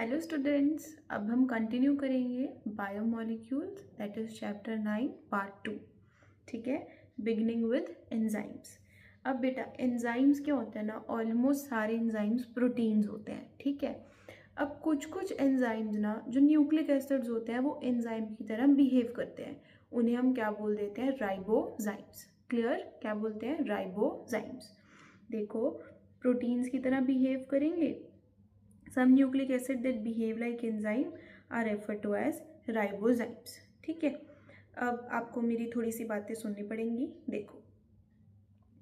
Hello students, अब हम continue करेंगे biomolecules that is chapter 9 part 2। ठीक है, बिगिनिंग विद एंजाइम्स। अब बेटा एंजाइम्स क्या होते हैं ना, ऑलमोस्ट सारे एंजाइम्स प्रोटीन्स होते हैं। ठीक है, अब कुछ कुछ एंजाइम्स ना जो न्यूक्लिक एसिड्स होते हैं वो एंजाइम की तरह बिहेव करते हैं, उन्हें हम क्या बोल देते हैं, राइबोजाइम्स। क्लियर, क्या बोलते हैं, राइबोजाइम्स। देखो, प्रोटीन्स की तरह बिहेव करेंगे। Some nucleic acid that behave like enzyme are referred to as ribozymes। ठीक है, अब आपको मेरी थोड़ी सी बातें सुननी पड़ेंगी। देखो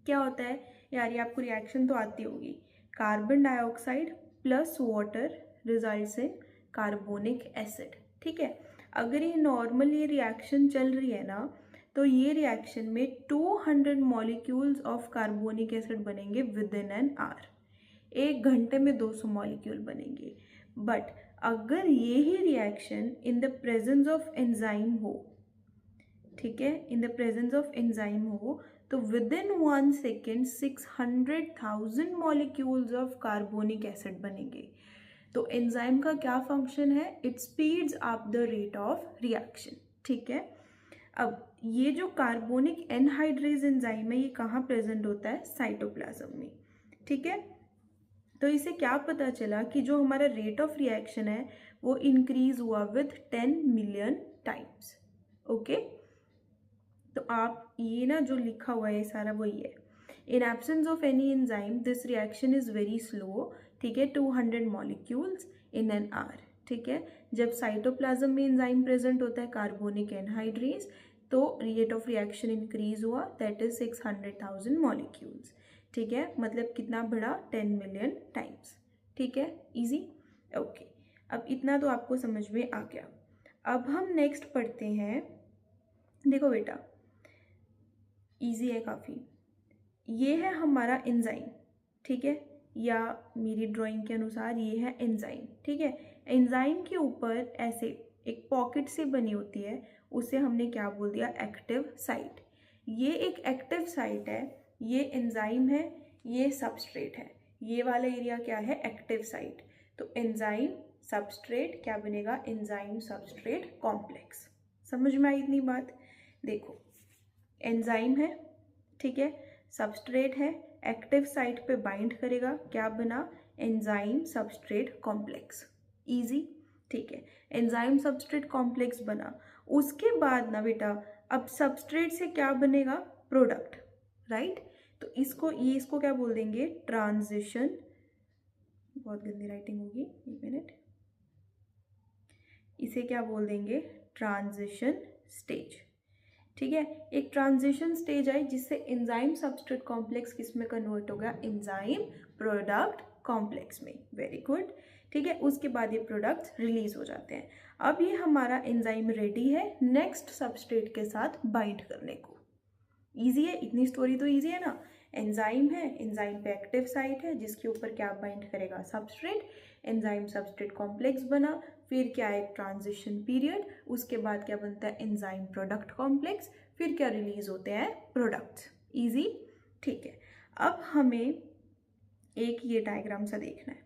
क्या होता है यार, ये आपको रिएक्शन तो आती होगी। Carbon dioxide plus water results in carbonic acid. ठीक है, अगर ये नॉर्मल ये रिएक्शन चल रही है ना, तो ये रिएक्शन में 200 मॉलिक्यूल्स ऑफ कार्बोनिक एसिड बनेंगे विद इन एन आवर। 1 घंटे में 200 मॉलिक्यूल बनेंगे। बट अगर ये ही reaction in the presence of enzyme हो, ठीक है, in the presence of enzyme हो, तो within 1 second 600,000 molecules of carbonic acid बनेंगे। तो एंजाइम का क्या फंक्शन है, it speeds up the rate of reaction. ठीक है, अब ये जो कार्बोनिक एनहाइड्रेज एंजाइम है ये कहाँ प्रेजेंट होता है, साइटोप्लाज्म में। ठीक है, तो इसे क्या पता चला कि जो हमारा रेट ऑफ रिएक्शन है वो इंक्रीज हुआ विथ 10 मिलियन टाइम्स। ओके, तो आप ये ना जो लिखा हुआ है सारा वही है। In absence of any enzyme this reaction is very slow. ठीक है, 200 मॉलिक्यूल्स इन एन आवर। ठीक है, जब साइटोप्लाज्म में एंजाइम प्रेजेंट होता है कार्बोनिक एनहाइड्रेज, तो रेट ऑफ रिएक्शन इंक्रीज हुआ, दैट इज 600,000 मॉलिक्यूल्स। ठीक है, मतलब कितना बढ़ा, 10 मिलियन टाइम्स। ठीक है, इजी। ओके, अब इतना तो आपको समझ में आ गया। अब हम नेक्स्ट पढ़ते हैं। देखो बेटा, इजी है काफ़ी। ये है हमारा एंजाइम। ठीक है, या मेरी ड्राइंग के अनुसार ये है एंजाइम। ठीक है, एंजाइम के ऊपर ऐसे एक पॉकेट से बनी होती है, उसे हमने क्या बोल दिया, एक्टिव साइट। ये एक एक्टिव साइट है, ये एंजाइम है, ये सबस्ट्रेट है। ये वाला एरिया क्या है, एक्टिव साइट। तो एंजाइम सबस्ट्रेट क्या बनेगा, एंजाइम सबस्ट्रेट कॉम्प्लेक्स। समझ में आई इतनी बात। देखो, एंजाइम है, ठीक है, सबस्ट्रेट है, एक्टिव साइट पे बाइंड करेगा, क्या बना, एंजाइम सबस्ट्रेट कॉम्प्लेक्स। इजी। ठीक है, एंजाइम सबस्ट्रेट कॉम्प्लेक्स बना। उसके बाद ना बेटा, अब सबस्ट्रेट से क्या बनेगा, प्रोडक्ट। राइट, तो इसको क्या बोल देंगे, ट्रांजिशन। बहुत गंदी राइटिंग होगी, 1 मिनट। इसे क्या बोल देंगे, ट्रांजिशन स्टेज। ठीक है, एक ट्रांजिशन स्टेज आई जिससे एंजाइम सबस्ट्रेट कॉम्प्लेक्स किस में कन्वर्ट हो गया, एंजाइम प्रोडक्ट कॉम्प्लेक्स में। Very good. ठीक है, उसके बाद ये प्रोडक्ट्स रिलीज हो जाते हैं। अब ये हमारा एंजाइम रेडी है नेक्स्ट सबस्ट्रेट के साथ बाइंड करने को। ईजी है, इतनी स्टोरी तो ईजी है ना। एंजाइम है, एंजाइम पे एक्टिव साइट है जिसके ऊपर क्या बाइंड करेगा, सबस्ट्रेट। एंजाइम सबस्ट्रेट कॉम्प्लेक्स बना, फिर क्या है, ट्रांजिशन पीरियड। उसके बाद क्या बनता है, एंजाइम प्रोडक्ट कॉम्प्लेक्स। फिर क्या रिलीज होते हैं, प्रोडक्ट्स। इजी। ठीक है, अब हमें एक ये डायग्राम सा देखना है।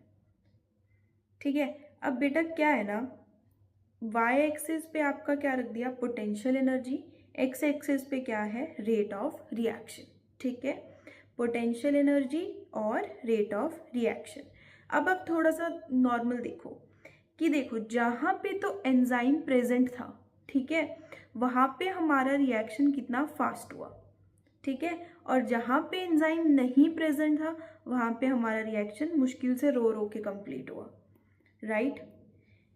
ठीक है, अब बेटा क्या है ना, वाई एक्सिस पे आपका क्या रख दिया, पोटेंशियल एनर्जी। एक्स एक्सिस पे क्या है, रेट ऑफ रिएक्शन। ठीक है, पोटेंशियल एनर्जी और रेट ऑफ रिएक्शन। अब आप थोड़ा सा नॉर्मल देखो कि देखो जहाँ पे तो एंजाइम प्रेजेंट था, ठीक है, वहाँ पे हमारा रिएक्शन कितना फास्ट हुआ। ठीक है, और जहाँ पे एंजाइम नहीं प्रेजेंट था वहाँ पे हमारा रिएक्शन मुश्किल से रो रो के कंप्लीट हुआ। राइट,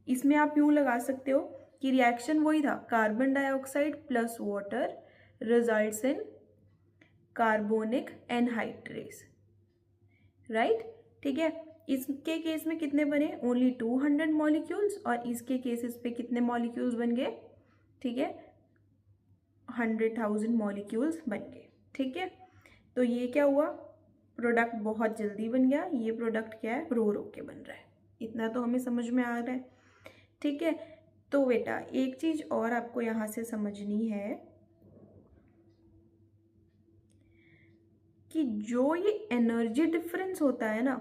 इसमें आप यूं लगा सकते हो कि रिएक्शन वही था, carbon dioxide plus water results in carbonic anhydrase. Right, ठीक है, इसके केस में कितने बने, ओनली 200 मॉलिक्यूल्स, और इसके केसेस पे कितने मॉलिक्यूल्स बन गए, ठीक है, 100,000 मॉलिक्यूल्स बन गए। ठीक है, तो ये क्या हुआ, प्रोडक्ट बहुत जल्दी बन गया। ये प्रोडक्ट क्या है, रो रो के बन रहा है। इतना तो हमें समझ में आ रहा है। ठीक है, तो बेटा एक चीज और आपको यहां से समझनी है कि जो ये एनर्जी डिफरेंस होता है ना,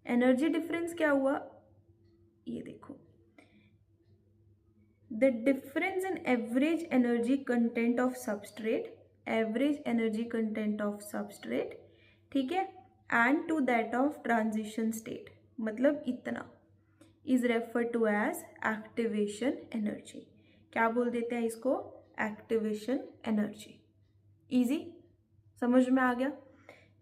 एनर्जी डिफरेंस क्या हुआ, ये देखो, the difference in average energy content of substrate, average energy content of substrate, ठीक है, and to that of transition state, मतलब इतना, is refer to as activation energy. क्या बोल देते हैं इसको? Activation energy. इजी, समझ में आ गया?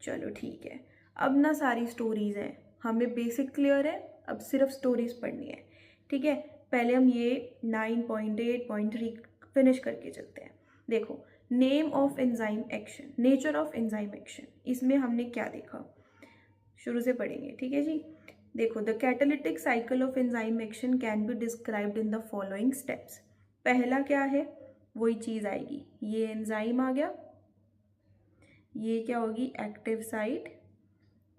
चलो ठीक है, अब ना सारी स्टोरीज हैं, हमें बेसिक क्लियर है, अब सिर्फ स्टोरीज पढ़नी है, ठीक है। पहले हम ये 9.8.3 फिनिश करके चलते हैं। देखो, name of enzyme action, nature of enzyme action, इसमें हमने क्या देखा, शुरू से पढ़ेंगे, ठीक है जी। देखो, the catalytic cycle of enzyme action can be described in the following steps. पहला क्या है, वही चीज़ आएगी, ये एंजाइम आ गया, ये क्या होगी एक्टिव साइट,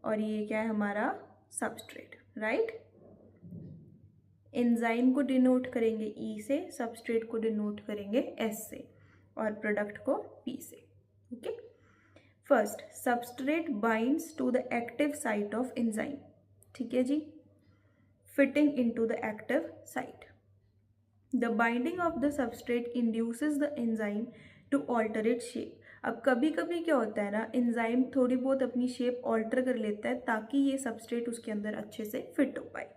और ये क्या है हमारा सबस्ट्रेट, राइट। एंजाइम को डिनोट करेंगे ई से, सबस्ट्रेट को डिनोट करेंगे एस से, और प्रोडक्ट को पी से, okay. First, substrate binds to the active site of enzyme, ठीक है जी, fitting into the active site. The binding of the substrate induces the enzyme to alter it shape. अब कभी कभी क्या होता है ना, एंजाइम थोड़ी बहुत अपनी शेप ऑल्टर कर लेता है ताकि ये सबस्ट्रेट उसके अंदर अच्छे से फिट हो पाए,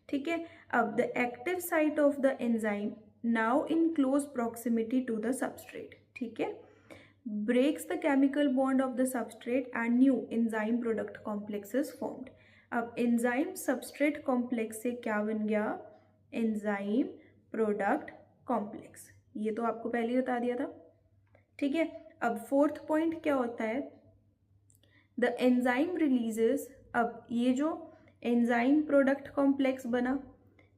ठीक है। अब the active site of the enzyme now in close proximity to the substrate, ठीक है, breaks the chemical bond of the substrate and new enzyme product complex is formed. अब एंजाइम सबस्ट्रेट कॉम्प्लेक्स से क्या बन गया, एंजाइम प्रोडक्ट कॉम्प्लेक्स, ये तो आपको पहले ही बता दिया था, ठीक है। अब फोर्थ पॉइंट क्या होता है, द एंजाइम रिलीजेस। अब ये जो एंजाइम प्रोडक्ट कॉम्प्लेक्स बना,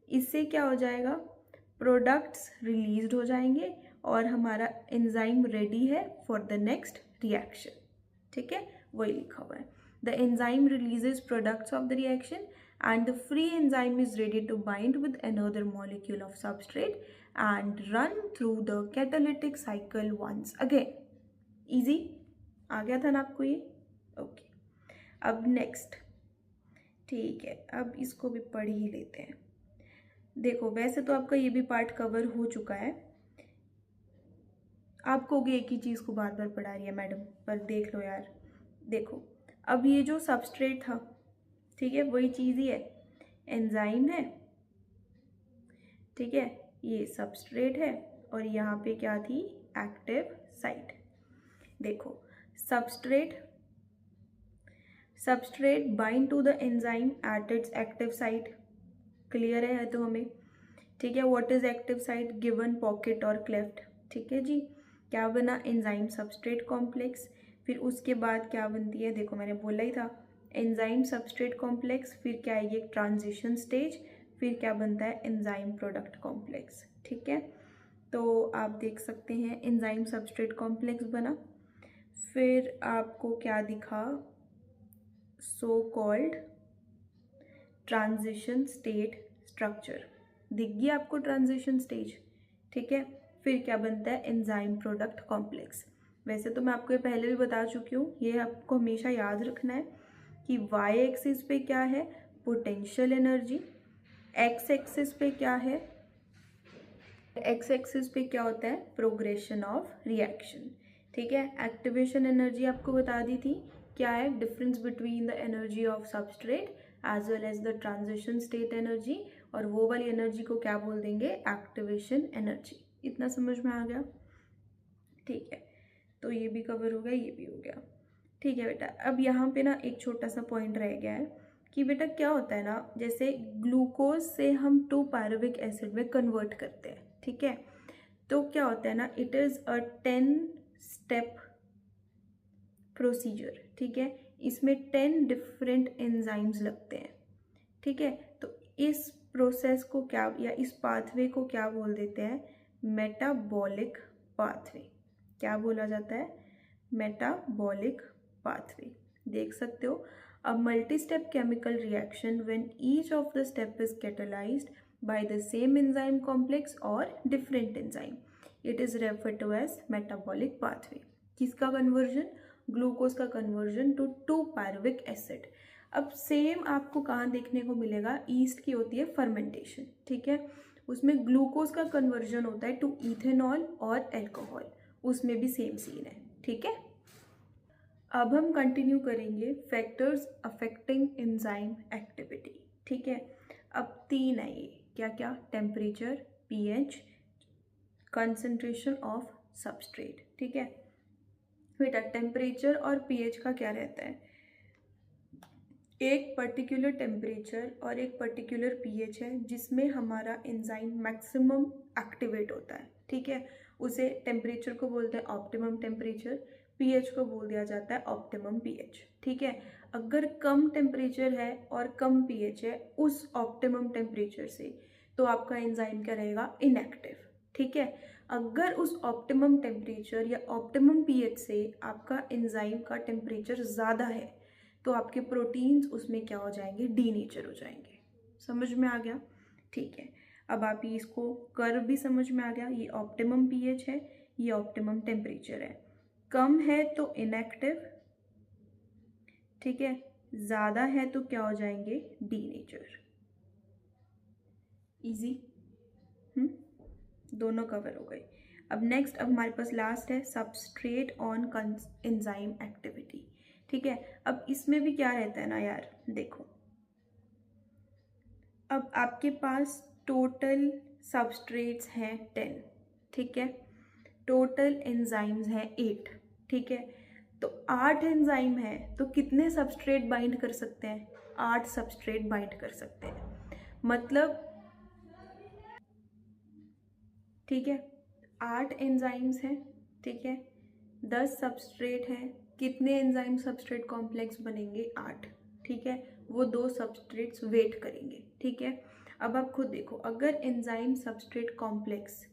इससे क्या हो जाएगा, प्रोडक्ट्स रिलीज्ड हो जाएंगे और हमारा एंजाइम रेडी है फॉर द नेक्स्ट रिएक्शन, ठीक है, वही लिखा हुआ है। The enzyme releases products of the reaction and the free enzyme is ready to bind with another molecule of substrate and run through the catalytic cycle once again. Easy? आ गया था ना आपको ये? ओके, अब नेक्स्ट, ठीक है, अब इसको भी पढ़ ही लेते हैं। देखो, वैसे तो आपका ये भी पार्ट कवर हो चुका है, आपको एक ही चीज़ को बार बार पढ़ा रही है मैडम, पर देख लो यार। देखो, अब ये जो सबस्ट्रेट था, ठीक है, वही चीज़ ही है, एंजाइम है, ठीक है, ये सबस्ट्रेट है, और यहाँ पे क्या थी, एक्टिव साइट। देखो, substrate bind to the enzyme at its active site, clear है तो हमें, ठीक है। What is active site, given pocket और क्लेफ्ट, ठीक है जी। क्या बना, एंजाइम सबस्ट्रेट कॉम्प्लेक्स, फिर उसके बाद क्या बनती है, देखो मैंने बोला ही था, एंजाइम सबस्ट्रेट कॉम्प्लेक्स, फिर क्या आएगी एक ट्रांजिशन स्टेज, फिर क्या बनता है एंजाइम प्रोडक्ट कॉम्प्लेक्स, ठीक है। तो आप देख सकते हैं एंजाइम सबस्ट्रेट कॉम्प्लेक्स बना, फिर आपको क्या दिखा, so called transition state structure, दिख गया आपको ट्रांजिशन स्टेज, ठीक है। फिर क्या बनता है एंजाइम प्रोडक्ट कॉम्प्लेक्स। वैसे तो मैं आपको ये पहले भी बता चुकी हूँ, ये आपको हमेशा याद रखना है कि वाई एक्सिस पे क्या है, पोटेंशियल एनर्जी, एक्स एक्सिस पे क्या है, एक्स एक्सिस पे क्या होता है, प्रोग्रेशन ऑफ रिएक्शन, ठीक है। एक्टिवेशन एनर्जी आपको बता दी थी, क्या है difference between the energy of substrate as well as the transition state energy, और वो वाली एनर्जी को क्या बोल देंगे, एक्टिवेशन एनर्जी। इतना समझ में आ गया, ठीक है। तो ये भी कवर हो गया, ये भी हो गया, ठीक है बेटा। अब यहाँ पे ना एक छोटा सा पॉइंट रह गया है कि बेटा क्या होता है ना, जैसे ग्लूकोज से हम 2-पायरुविक एसिड में कन्वर्ट करते हैं, ठीक है। तो क्या होता है ना, it is a 10 step procedure, ठीक है। इसमें 10 डिफरेंट एंजाइम्स लगते हैं, ठीक है। तो इस प्रोसेस को क्या, या इस पाथवे को क्या बोल देते हैं, मेटाबॉलिक पाथवे। क्या बोला जाता है, मेटाबॉलिक पाथवे। देख सकते हो, a multi step chemical reaction when each of the step is catalysed by the same enzyme complex और different enzyme, it is referred to as metabolic pathway. किसका कन्वर्जन, ग्लूकोज का कन्वर्जन टू 2-पायरुविक एसिड। अब same आपको कहाँ देखने को मिलेगा, east की होती है फर्मेंटेशन, ठीक है, उसमें ग्लूकोज का कन्वर्जन होता है टू इथेनॉल और एल्कोहल, उसमें भी सेम सीन है, ठीक है। अब हम कंटिन्यू करेंगे फैक्टर्स अफेक्टिंग एंजाइम एक्टिविटी, ठीक है। अब 3 है ये, क्या क्या, temperature, pH, concentration of substrate, ठीक है। बेटा टेम्परेचर और पीएच का क्या रहता है, एक पर्टिकुलर टेम्परेचर और एक पर्टिकुलर पीएच है जिसमें हमारा एंजाइम मैक्सिमम एक्टिवेट होता है, ठीक है। उसे टेम्परेचर को बोलते हैं ऑप्टिमम टेम्परेचर, पीएच को बोल दिया जाता है ऑप्टिमम पीएच, ठीक है। अगर कम टेम्परेचर है और कम पीएच है उस ऑप्टिमम टेम्परेचर से, तो आपका एंजाइम क्या रहेगा, इनएक्टिव, ठीक है। अगर उस ऑप्टिमम टेम्परेचर या ऑप्टिमम पीएच से आपका एंजाइम का टेम्परेचर ज़्यादा है, तो आपके प्रोटीन्स उसमें क्या हो जाएंगे, डीनेचर हो जाएंगे। समझ में आ गया, ठीक है। अब आप ये इसको कर्व भी समझ में आ गया, ये ऑप्टिमम पीएच है, ये ऑप्टिमम टेम्परेचर है, कम है तो इनएक्टिव, ठीक है, ज़्यादा है तो क्या हो जाएंगे, डीनेचर। इजी, दोनों कवर हो गए। अब नेक्स्ट, अब हमारे पास लास्ट है सबस्ट्रेट ऑन एंजाइम एक्टिविटी, ठीक है। अब इसमें भी क्या रहता है ना यार, देखो अब आपके पास टोटल सबस्ट्रेट्स हैं 10, ठीक है, टोटल एंजाइम्स हैं 8, ठीक है। तो 8 एंजाइम है तो कितने सबस्ट्रेट बाइंड कर सकते हैं, 8 सबस्ट्रेट बाइंड कर सकते हैं, मतलब, ठीक है, 8 एंजाइम्स हैं, ठीक है, 10 सबस्ट्रेट हैं, कितने एंजाइम सबस्ट्रेट कॉम्प्लेक्स बनेंगे, 8, ठीक है। वो 2 सबस्ट्रेट्स वेट करेंगे, ठीक है। अब आप खुद देखो, अगर एंजाइम सबस्ट्रेट कॉम्प्लेक्स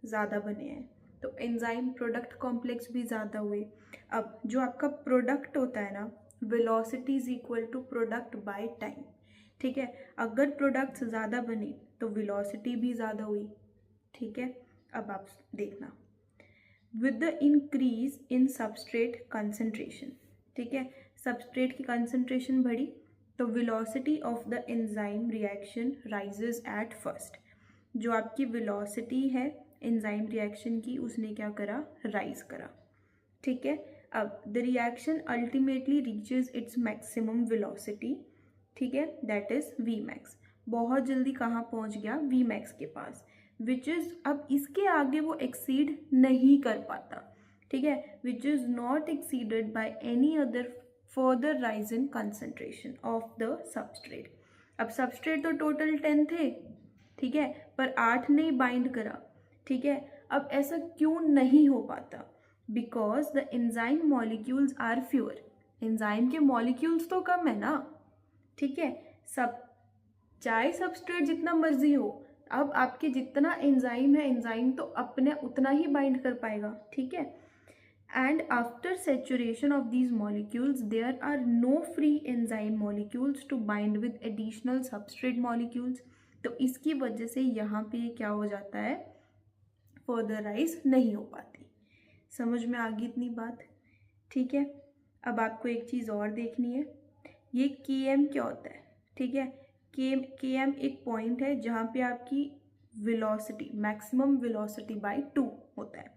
ज़्यादा बने हैं तो एंजाइम प्रोडक्ट कॉम्प्लेक्स भी ज़्यादा हुए। अब जो आपका प्रोडक्ट होता है ना, velocity is equal to product by time, ठीक है। अगर प्रोडक्ट्स ज़्यादा बने तो वेलोसिटी भी ज़्यादा हुई, ठीक है। अब आप देखना, with the increase in substrate concentration, ठीक है, सबस्ट्रेट की कंसंट्रेशन बढ़ी तो velocity of the enzyme reaction rises at first, जो आपकी वेलोसिटी है एंजाइम रिएक्शन की उसने क्या करा, राइज करा, ठीक है। अब the reaction ultimately reaches its maximum velocity, ठीक है, दैट इज वी मैक्स, बहुत जल्दी कहाँ पहुँच गया, वी मैक्स के पास, विच इज़, अब इसके आगे वो एक्सीड नहीं कर पाता, ठीक है, which is not exceeded by any other further rise in concentration of the substrate. अब सबस्ट्रेट तो टोटल 10 थे, ठीक है, पर 8 ने बाइंड करा, ठीक है। अब ऐसा क्यों नहीं हो पाता, because the enzyme molecules are fewer, enzyme के मॉलिक्यूल्स तो कम है ना, ठीक है। सब चाहे सबस्ट्रेट जितना मर्जी हो, अब आपके जितना एंजाइम है, एंजाइम तो अपने उतना ही बाइंड कर पाएगा, ठीक है। And after saturation of these molecules there are no free enzyme molecules to bind with additional substrate molecules, तो इसकी वजह से यहाँ पे क्या हो जाता है, फर्दराइज नहीं हो पाती। समझ में आ गई इतनी बात, ठीक है। अब आपको एक चीज़ और देखनी है, ये Km क्या होता है, ठीक है। Km एक पॉइंट है जहाँ पे आपकी वेलोसिटी, मैक्सिमम वेलोसिटी बाय 2 होता है,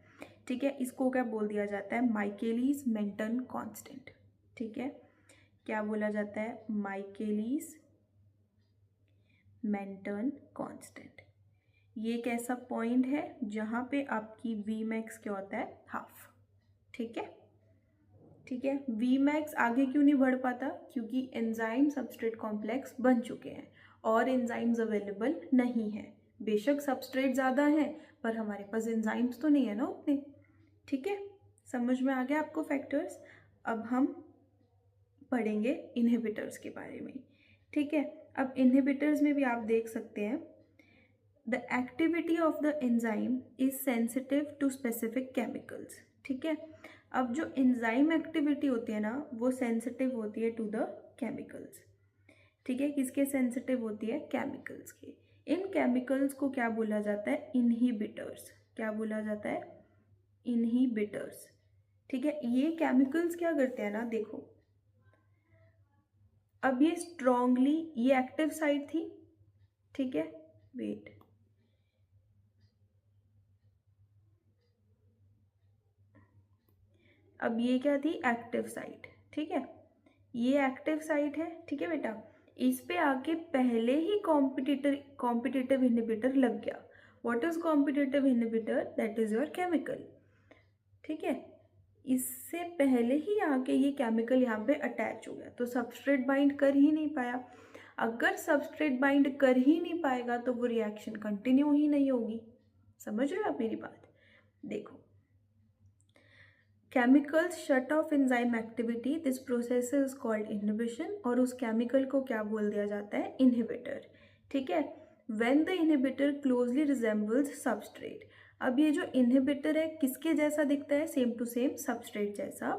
ठीक है। इसको क्या बोल दिया जाता है, माइकेलिस मेंटन कांस्टेंट, ठीक है। क्या बोला जाता है, माइकेलिस मेंटन कांस्टेंट। ये एक ऐसा पॉइंट है जहाँ पे आपकी वी मैक्स क्या होता है, हाफ, ठीक है, ठीक है। वी मैक्स आगे क्यों नहीं बढ़ पाता, क्योंकि एंजाइम सबस्ट्रेट कॉम्प्लेक्स बन चुके हैं और एंजाइम्स अवेलेबल नहीं है। बेशक सबस्ट्रेट ज़्यादा है पर हमारे पास एंजाइम्स तो नहीं है ना उतने, ठीक है। समझ में आ गया आपको फैक्टर्स। अब हम पढ़ेंगे इनहिबिटर्स के बारे में, ठीक है। अब इनहिबिटर्स में भी आप देख सकते हैं, the activity of the enzyme is sensitive to specific chemicals, ठीक है। अब जो एंजाइम एक्टिविटी होती है ना, वो सेंसिटिव होती है टू द केमिकल्स, ठीक है। किसके सेंसिटिव होती है, केमिकल्स के। इन केमिकल्स को क्या बोला जाता है, इनहिबिटर्स। क्या बोला जाता है, इनहिबिटर्स, ठीक है। ये केमिकल्स क्या करते हैं ना, देखो अब ये स्ट्रॉन्गली, ये एक्टिव साइट थी, ठीक है, वेट, अब ये क्या थी, एक्टिव साइट, ठीक है, ये एक्टिव साइट है, ठीक है बेटा, इस पे आके पहले ही कॉम्पिटिटिव इनहिबिटर लग गया। What is competitive inhibitor? That is your chemical, ठीक है, इससे पहले ही आके ये केमिकल यहाँ पे अटैच हो गया, तो सबस्ट्रेट बाइंड कर ही नहीं पाया। अगर सबस्ट्रेट बाइंड कर ही नहीं पाएगा तो वो रिएक्शन कंटिन्यू ही नहीं होगी। समझ रहे हो आप मेरी बात? देखो, chemicals shut off enzyme activity, this process is called inhibition, और उस केमिकल को क्या बोल दिया जाता है? इनहिबिटर, ठीक है। When the inhibitor closely resembles substrate, अब ये जो इनहिबिटर है किसके जैसा दिखता है? सेम टू सेम सबस्ट्रेट जैसा,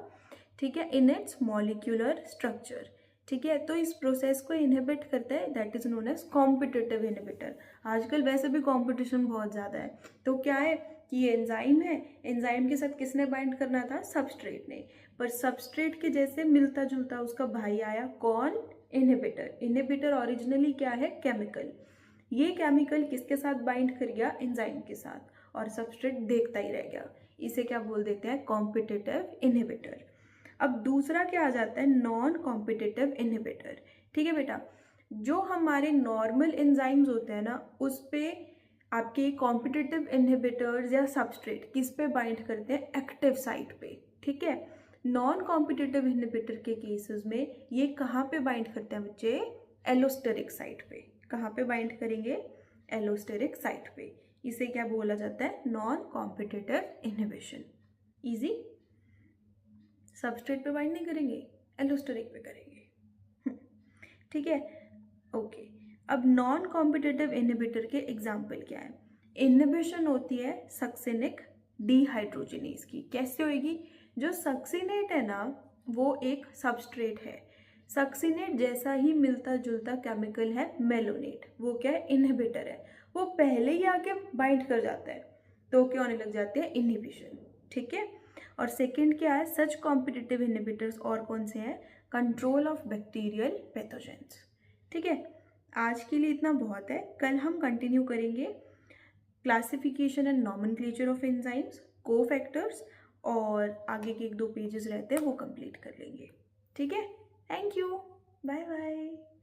ठीक है, इन इट्स मॉलिक्यूलर स्ट्रक्चर, ठीक है। तो इस प्रोसेस को इनहिबिट करता है, that is known as competitive inhibitor. आजकल वैसे भी कॉम्पिटिशन बहुत ज़्यादा है, तो क्या है कि ये एंजाइम है, एंजाइम के साथ किसने बाइंड करना था? सबस्ट्रेट ने, पर सबस्ट्रेट के जैसे मिलता जुलता उसका भाई आया, कौन? इनहिबिटर। इनहिबिटर ओरिजिनली क्या है? केमिकल। ये केमिकल किसके साथ बाइंड कर गया? एंजाइम के साथ, और सबस्ट्रेट देखता ही रह गया। इसे क्या बोल देते हैं? Competitive inhibitor. अब दूसरा क्या आ जाता है? नॉन कॉम्पिटिटिव इनहिबिटर, ठीक है बेटा। जो हमारे नॉर्मल एंजाइम्स होते हैं ना, उस पे आपके कॉम्पिटिटिव इनहिबिटर्स या सबस्ट्रेट किस पे बाइंड करते हैं? एक्टिव साइट पे, ठीक है। नॉन कॉम्पिटिटिव इनहिबिटर के केसेस में ये कहाँ पे बाइंड करते हैं बच्चे? एलोस्टेरिक साइट पे। कहाँ पे बाइंड करेंगे? एलोस्टेरिक साइट पे। इसे क्या बोला जाता है? Non competitive inhibition. Easy. Substrate पे बाइंड नहीं करेंगे, एलोस्टेरिक पे करेंगे, ठीक है, ओके। अब नॉन कॉम्पिटिटिव इनहिबिटर के एग्जाम्पल क्या है? इनहिबिशन होती है सक्सिनिक डिहाइड्रोजिनेज की। कैसे होगी? जो सक्सिनेट है ना, वो एक सबस्ट्रेट है, सक्सिनेट जैसा ही मिलता जुलता केमिकल है मेलोनेट, वो क्या है? इनहिबिटर है, वो पहले ही आके बाइंड कर जाता है, तो क्या होने लग जाते हैं? इनहिबिशन, ठीक है। और सेकेंड क्या है? सच कॉम्पिटिटिव इनहिबिटर्स और कौन से हैं? कंट्रोल ऑफ बैक्टीरियल पैथोजेंस, ठीक है। आज के लिए इतना बहुत है, कल हम कंटिन्यू करेंगे classification and nomenclature of enzymes, cofactors, और आगे के 1-2 पेजेस रहते हैं वो कंप्लीट कर लेंगे, ठीक है। Thank you, bye bye.